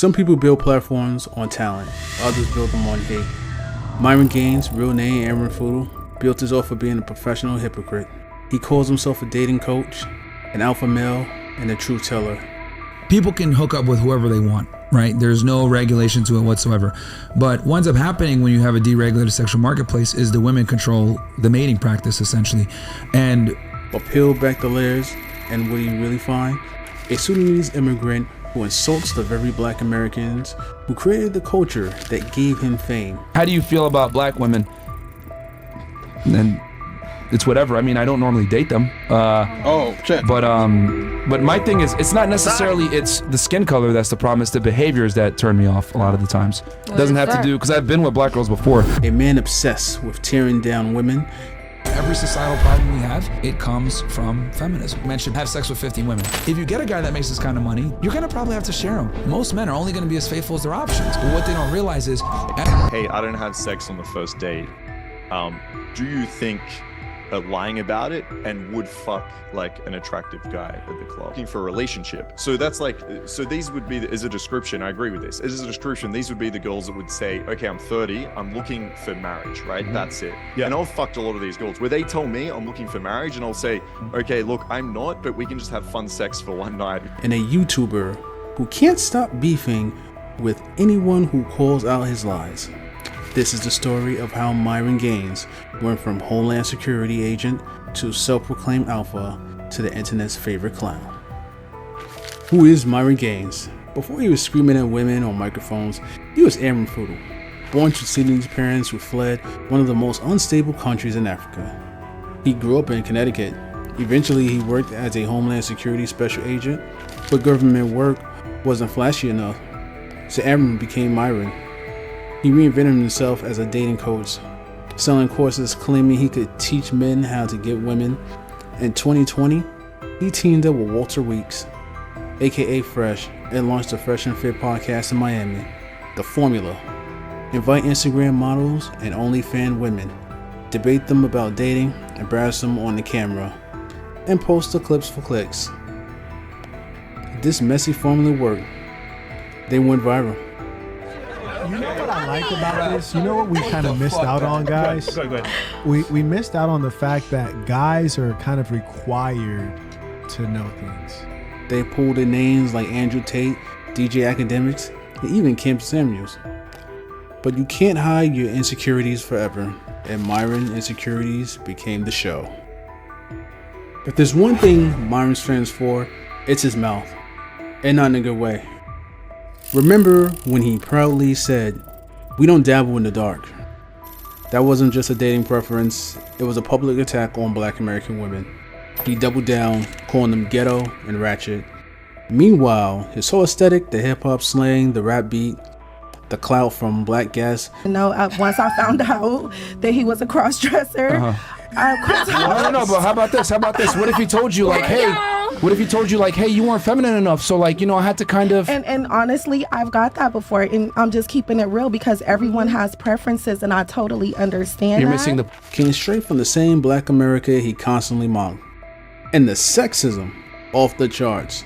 Some people build platforms on talent, others build them on hate. Myron Gaines, real name Aaron Feuds, built his off of being a professional hypocrite. He calls himself a dating coach, an alpha male, and a truth teller. People can hook up with whoever they want, right? There's no regulation to it whatsoever. But what ends up happening when you have a deregulated sexual marketplace is the women control the mating practice, essentially. And peel back the layers, and what do you really find? A Sudanese immigrant who insults the very black Americans who created the culture that gave him fame. How do you feel about black women? And it's whatever. I mean, I don't normally date them. But my thing is, it's not necessarily it's the skin color that's the problem. It's the behaviors that turn me off a lot of the times. It doesn't have to do, because I've been with black girls before. A man obsessed with tearing down women. Every societal problem we have, it comes from feminism. Men should have sex with 50 women. If you get a guy that makes this kind of money, you're gonna probably have to share him. Most men are only gonna be as faithful as their options. But what they don't realize is, hey, I don't have sex on the first date. Do you think lying about it and would fuck like an attractive guy at the club? Looking for a relationship. So that's like, so these would be, as a description, I agree with this. As a description, these would be the girls that would say, okay, I'm 30, I'm looking for marriage, right? That's it. Yeah. And I've fucked a lot of these girls where they tell me I'm looking for marriage and I'll say, okay, look, I'm not, but we can just have fun sex for one night. And a YouTuber who can't stop beefing with anyone who calls out his lies. This is the story of how Myron Gaines went from Homeland Security agent to self-proclaimed alpha to the internet's favorite clown. Who is Myron Gaines? Before he was screaming at women on microphones, he was Aaron Feuds, born to Sudanese parents who fled one of the most unstable countries in Africa. He grew up in Connecticut. Eventually, he worked as a Homeland Security special agent, but government work wasn't flashy enough, so Aaron became Myron. He reinvented himself as a dating coach, selling courses claiming he could teach men how to get women. In 2020, he teamed up with Walter Weeks, aka Fresh, and launched the Fresh and Fit podcast in Miami. The formula: invite Instagram models and OnlyFans women, debate them about dating, embarrass them on the camera, and post the clips for clicks. This messy formula worked. They went viral. You know what I like about this? You know what we kind of missed out on, guys? Go ahead. We missed out on the fact that guys are kind of required to know things. They pulled in names like Andrew Tate, DJ Academics, and even Kim Samuels. But you can't hide your insecurities forever, and Myron Insecurities became the show. If there's one thing Myron's famous for, it's his mouth, and not in a good way. Remember when he proudly said, "We don't dabble in the dark"? That wasn't just a dating preference, it was a public attack on black American women. He doubled down, calling them ghetto and ratchet. Meanwhile, his whole aesthetic, the hip-hop slang, the rap beat, the clout from black guests. Once I found out that he was a cross-dresser, No, but how about this? What if he told you like, hey, you weren't feminine enough, so like, I had to kind of... And honestly, I've got that before, and I'm just keeping it real because everyone has preferences, and I totally understand You're that. missing the... Came straight from the same black America he constantly mocked. And the sexism, off the charts.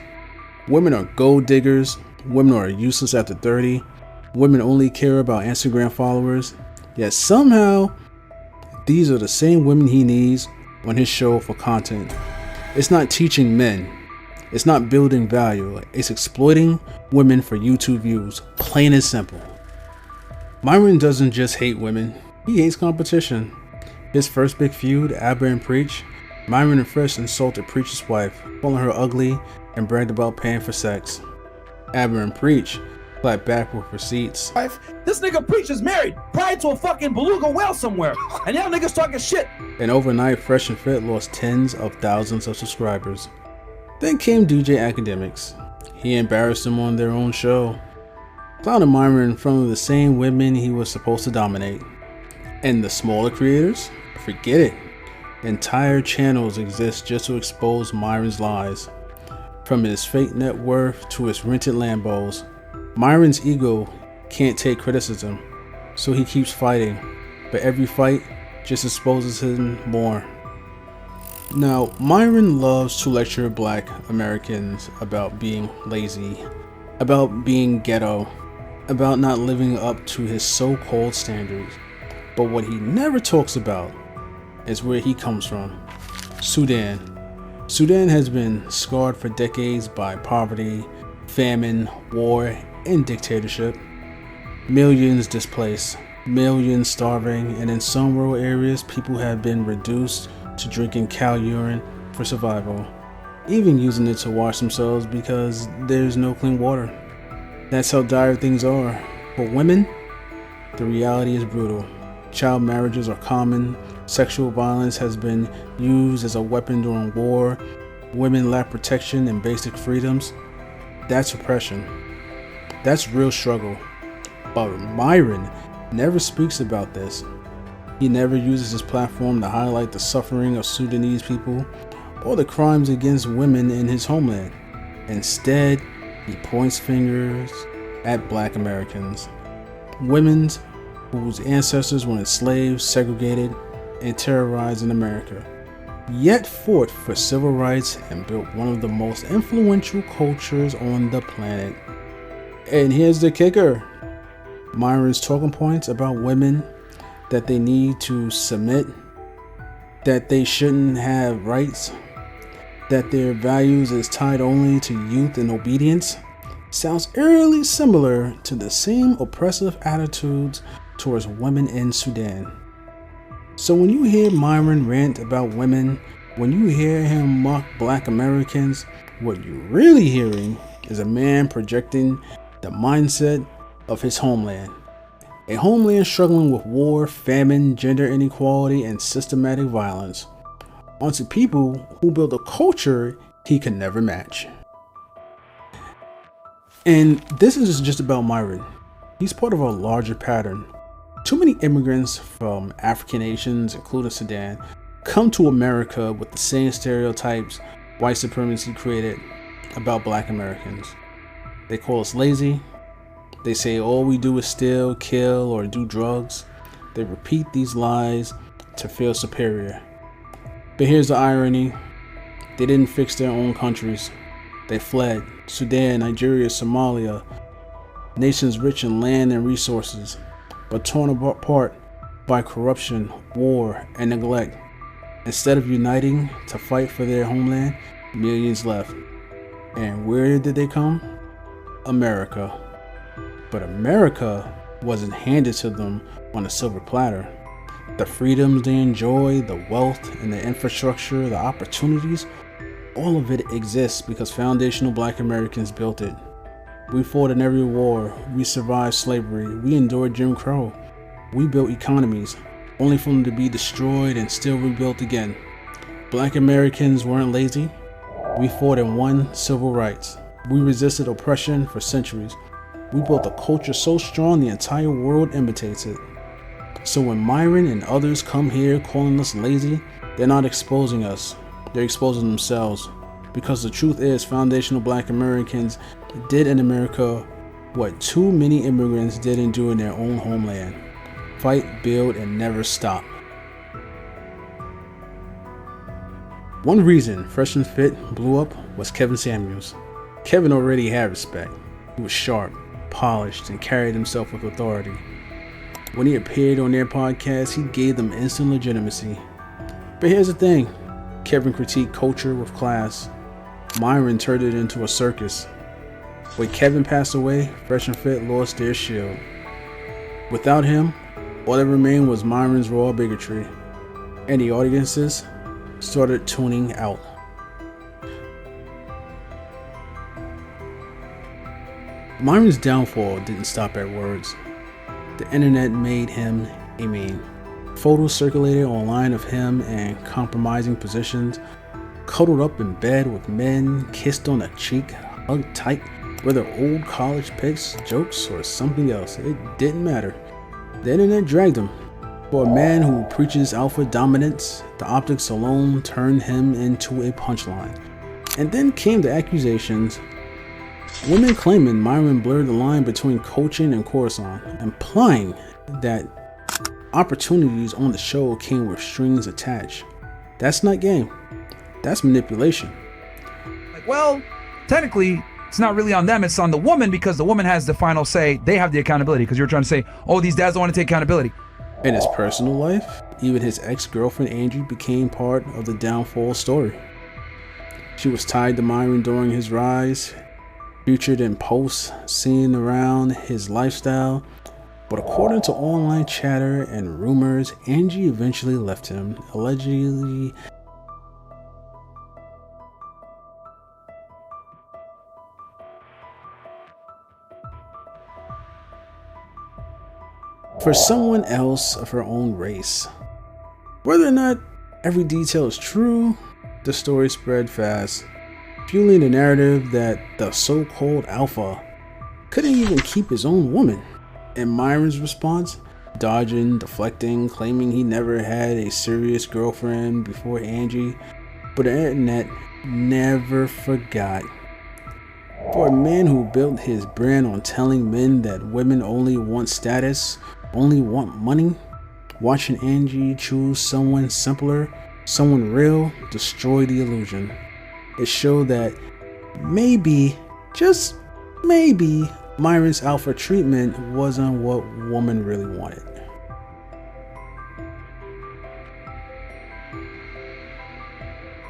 Women are gold diggers, women are useless after 30, women only care about Instagram followers, yet somehow, these are the same women he needs on his show for content. It's not teaching men. It's not building value. It's exploiting women for YouTube views. Plain and simple. Myron doesn't just hate women. He hates competition. His first big feud, Abba Preach, Myron and Fresh insulted Preach's wife, calling her ugly and bragged about paying for sex. Abba Preach clapped back with receipts. This nigga Preach is married, prior to a fucking beluga whale somewhere, and y'all niggas talking shit. And overnight, Fresh and Fit lost tens of thousands of subscribers. Then came DJ Academics. He embarrassed them on their own show, clowning Myron in front of the same women he was supposed to dominate. And the smaller creators? Forget it. Entire channels exist just to expose Myron's lies. From his fake net worth to his rented Lambos, Myron's ego can't take criticism, so he keeps fighting, but every fight just exposes him more. Now, Myron loves to lecture black Americans about being lazy, about being ghetto, about not living up to his so-called standards. But what he never talks about is where he comes from. Sudan. Sudan has been scarred for decades by poverty, famine, war, and dictatorship. Millions displaced, millions starving, and in some rural areas, people have been reduced to drinking cow urine for survival, even using it to wash themselves because there's no clean water. That's how dire things are. For women, the reality is brutal. Child marriages are common. Sexual violence has been used as a weapon during war. Women lack protection and basic freedoms. That's oppression. That's real struggle. But Myron never speaks about this. He never uses his platform to highlight the suffering of Sudanese people or the crimes against women in his homeland. Instead, he points fingers at Black Americans, women whose ancestors were enslaved, segregated, and terrorized in America, yet fought for civil rights and built one of the most influential cultures on the planet. And here's the kicker. Myron's talking points about women, that they need to submit, that they shouldn't have rights, that their values is tied only to youth and obedience, sounds eerily similar to the same oppressive attitudes towards women in Sudan. So when you hear Myron rant about women, when you hear him mock Black Americans, what you're really hearing is a man projecting the mindset of his homeland. A homeland struggling with war, famine, gender inequality, and systematic violence onto people who build a culture he can never match. And this is just about Myron. He's part of a larger pattern. Too many immigrants from African nations, including Sudan, come to America with the same stereotypes white supremacy created about Black Americans. They call us lazy. They say all we do is steal, kill, or do drugs. They repeat these lies to feel superior. But here's the irony. They didn't fix their own countries. They fled. Sudan, Nigeria, Somalia, nations rich in land and resources, but torn apart by corruption, war, and neglect. Instead of uniting to fight for their homeland, millions left. And where did they come? America. But America wasn't handed to them on a silver platter. The freedoms they enjoy, the wealth and the infrastructure, the opportunities, all of it exists because foundational Black Americans built it. We fought in every war, we survived slavery, we endured Jim Crow. We built economies, only for them to be destroyed and still rebuilt again. Black Americans weren't lazy. We fought and won civil rights. We resisted oppression for centuries. We built a culture so strong the entire world imitates it. So when Myron and others come here calling us lazy, they're not exposing us. They're exposing themselves. Because the truth is, foundational Black Americans did in America what too many immigrants didn't do in their own homeland. Fight, build, and never stop. One reason Fresh and Fit blew up was Kevin Samuels. Kevin already had respect. He was sharp, polished, and carried himself with authority. When he appeared on their podcast, he gave them instant legitimacy. But here's the thing. Kevin critiqued culture with class. Myron turned it into a circus. When Kevin passed away, Fresh and Fit lost their shield. Without him, all that remained was Myron's raw bigotry, and the audiences started tuning out. Myron's downfall didn't stop at words. The internet made him a meme. Photos circulated online of him in compromising positions, cuddled up in bed with men, kissed on the cheek, hugged tight, whether old college pics, jokes, or something else. It didn't matter. The internet dragged him. For a man who preaches alpha dominance, the optics alone turned him into a punchline. And then came the accusations. Women claiming Myron blurred the line between coaching and Coruscant, implying that opportunities on the show came with strings attached. That's not game. That's manipulation. Like, well, technically, It's not really on them, it's on the woman, because the woman has the final say. They have the accountability, because you're trying to say, oh, these dads don't want to take accountability. In his personal life, even his ex-girlfriend Angie became part of the downfall story. She was tied to Myron during his rise, featured in posts seen around his lifestyle, but according to online chatter and rumors, Angie eventually left him, allegedly for someone else of her own race. Whether or not every detail is true, the story spread fast, fueling the narrative that the so-called alpha couldn't even keep his own woman. And Myron's response, dodging, deflecting, claiming he never had a serious girlfriend before Angie, but the internet never forgot. For a man who built his brand on telling men that women only want status, only want money, watching Angie choose someone simpler, someone real, destroy the illusion. It showed that maybe, just maybe, Myron's alpha treatment wasn't what women really wanted.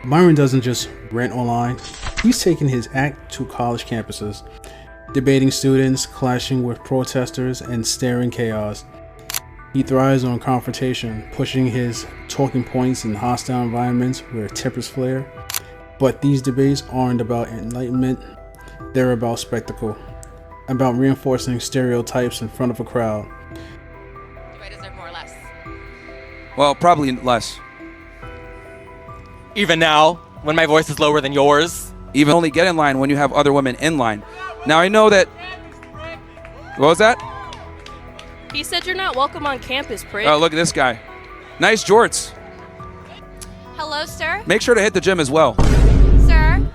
Myron doesn't just rant online, he's taking his act to college campuses, debating students, clashing with protesters, and stirring chaos. He thrives on confrontation, pushing his talking points in hostile environments where tempers flare. But these debates aren't about enlightenment, they're about spectacle, about reinforcing stereotypes in front of a crowd. Do I deserve more or less? Well, probably less. Even now, when my voice is lower than yours? Even only get in line when you have other women in line. Now I know that... What was that? He said you're not welcome on campus, prick. Oh, look at this guy. Nice jorts. Hello, sir? Make sure to hit the gym as well. Sir?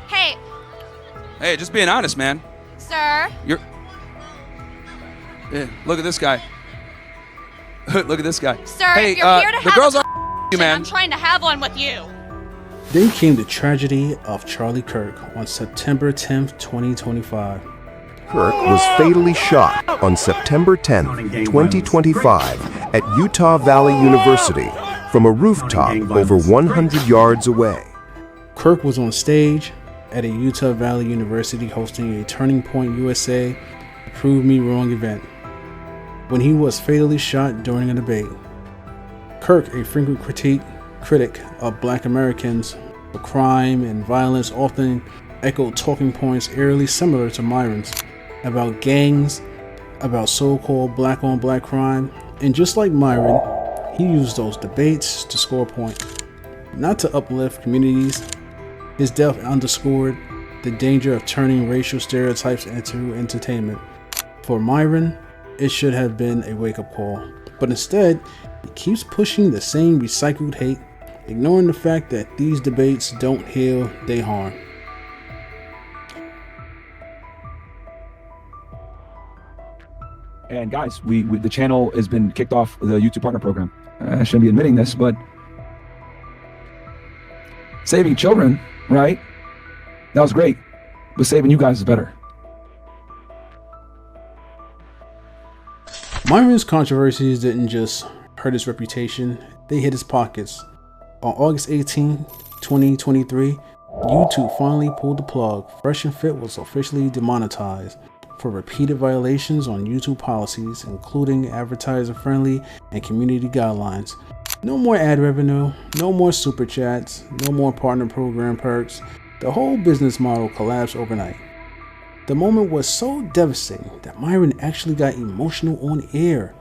Hey, Hey, just being honest, man. sir? You're... Yeah, look at this guy. Look at this guy. Sir, hey, if you're here to the have girls a are you, man. I'm trying to have one with you. Then came the tragedy of Charlie Kirk on September 10th, 2025. Kirk was fatally shot on September 10, 2025 at Utah Valley University from a rooftop over 100 yards away. Kirk was on stage at a Utah Valley University hosting a Turning Point USA Prove Me Wrong event when he was fatally shot during a debate. Kirk, a frequent critic of Black Americans, the crime and violence, often echoed talking points eerily similar to Myron's about gangs, about so-called black-on-black crime, and just like Myron, he used those debates to score a point, not to uplift communities. His death underscored the danger of turning racial stereotypes into entertainment. For Myron, it should have been a wake-up call, but instead, he keeps pushing the same recycled hate, ignoring the fact that these debates don't heal, they harm. And guys, we the channel has been kicked off the YouTube Partner Program. I shouldn't be admitting this, but saving children, right? That was great, but saving you guys is better. Myron's controversies didn't just hurt his reputation, they hit his pockets. On August 18, 2023, YouTube finally pulled the plug. Fresh and Fit was officially demonetized for repeated violations on YouTube policies, including advertiser-friendly and community guidelines. No more ad revenue, no more super chats, no more partner program perks. The whole business model collapsed overnight. The moment was so devastating that Myron actually got emotional on air,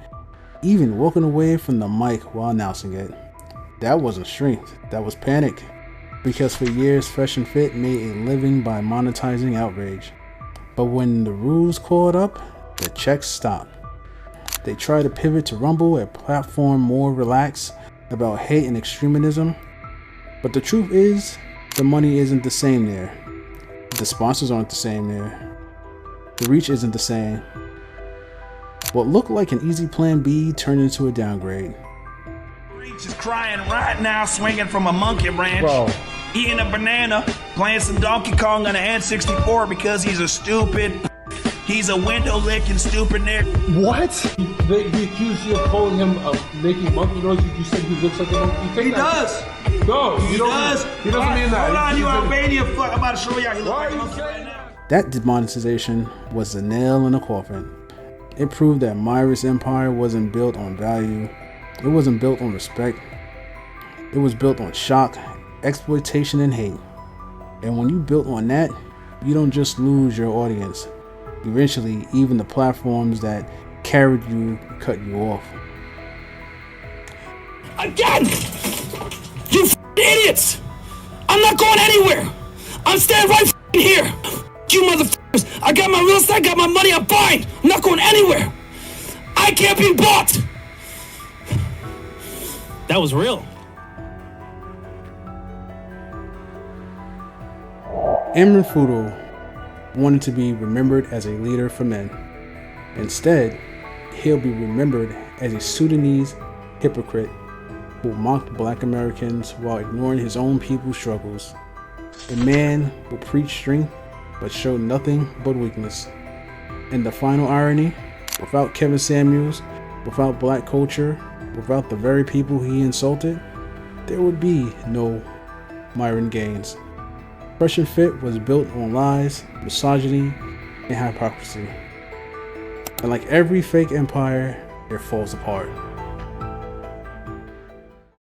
even walking away from the mic while announcing it. That wasn't strength, that was panic. Because for years, Fresh and Fit made a living by monetizing outrage. But when the rules caught up, the checks stopped. They tried to pivot to Rumble, a platform more relaxed about hate and extremism. But the truth is, the money isn't the same there. The sponsors aren't the same there. The reach isn't the same. What looked like an easy plan B turned into a downgrade. Preach is crying right now, swinging from a monkey branch, eating a banana, playing some Donkey Kong on an N64 because he's a stupid. He's a window licking stupid nigga. What? He accused you of calling him making monkey noises. You said he looks like a monkey. He does. No, He does. He doesn't mean that. Hold on, you Albanian fuck. I'm about to show you how he looks like a monkey right now. That demonetization was the nail in the coffin. It proved that Myron's empire wasn't built on value. It wasn't built on respect. It was built on shock, exploitation, and hate. And when you built on that, you don't just lose your audience. Eventually, even the platforms that carried you cut you off. Again! You idiots! I'm not going anywhere! I'm staying right here! You motherfuckers! I got my real estate, I got my money, I'm fine! I'm not going anywhere! I can't be bought! That was real. Feuds wanted to be remembered as a leader for men. Instead, he'll be remembered as a Sudanese hypocrite who mocked black Americans while ignoring his own people's struggles. A man who preached strength but showed nothing but weakness. And the final irony, without Kevin Samuels, without black culture, without the very people he insulted, there would be no Myron Gaines. Fresh and Fit was built on lies, misogyny, and hypocrisy. And like every fake empire, it falls apart.